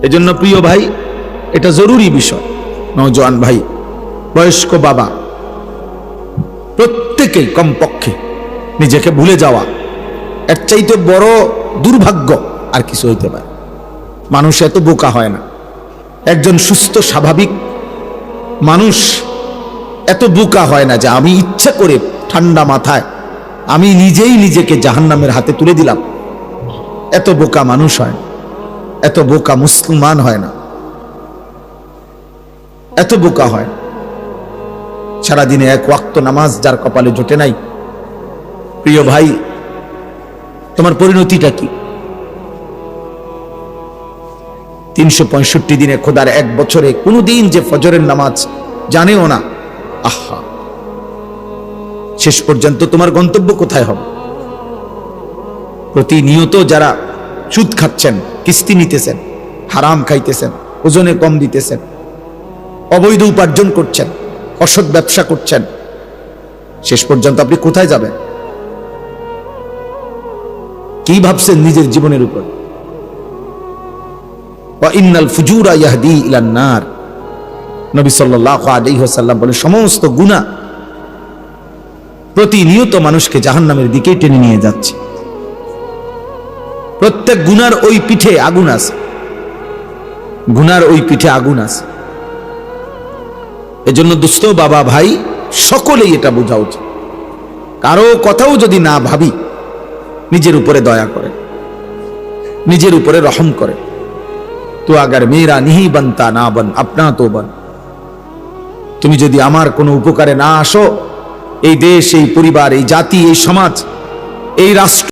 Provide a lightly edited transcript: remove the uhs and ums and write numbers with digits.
এজন্য প্রিয় ভাই, এটা জরুরি বিষয়। নওজোয়ান ভাই, বয়স্ক বাবা, প্রত্যেকেই কমপক্ষে নিজেকে ভুলে যাওয়া, এর চাইতে বড় দুর্ভাগ্য আর কিছু হইতে পারে। মানুষ এত বোকা হয় না। একজন সুস্থ স্বাভাবিক মানুষ এত বোকা হয় না যে আমি ইচ্ছা করে ঠান্ডা মাথায় আমি নিজেই নিজেকে জাহান্নামের হাতে তুলে দিলাম। এত বোকা মানুষ হয় না, এত বোকা মুসলমান হয় না, এত বোকা হয়। সারাদিনে এক ওয়াক্ত নামাজ যার কপালে জোটে নাই, প্রিয় ভাই, তোমার পরিণতিটা কি? 365 দিনে, খোদার এক বছরে কোনদিন যে ফজরের নামাজ জানেও না, আহা, শেষ পর্যন্ত তোমার গন্তব্য কোথায় হবে? প্রতিনিয়ত যারা সুদ খাচ্ছেন, কিস্তি নিতেছেন, হারাম খাইতেছেন, ওজনে কম দিতেছেন, অবৈধ উপার্জন করছেন, অসৎ ব্যবসা করছেন, শেষ পর্যন্ত আপনি কোথায় যাবেন? কি ভাবছেন নিজের জীবনের উপর? ইন্নাল ফুজুরা ইয়াহদি ইলান নার, নবী সাল্লাল্লাহু আলাইহি ওয়াসাল্লাম বলে, সমস্ত গুনাহ প্রতিনিয়ত মানুষকে জাহান্নামের দিকে টেনে নিয়ে যাচ্ছে। প্রত্যেক গুনার ওই পিঠে আগুন আছে, গুনার ওই পিঠে আগুন আছে। এজন্য দোস্ত, বাবা, ভাই, সকলেই এটা বোঝা উচিত। কারো কথাও যদি না ভাবি, নিজের উপরে দয়া করে, নিজের উপরে রহম করে। তো আগার মেরা নিহি বনতা না বন, আপনা তো বন। তুমি যদি আমার কোনো উপকারে না আসো, এই দেশ, এই পরিবার, এই জাতি, এই সমাজ, এই রাষ্ট্র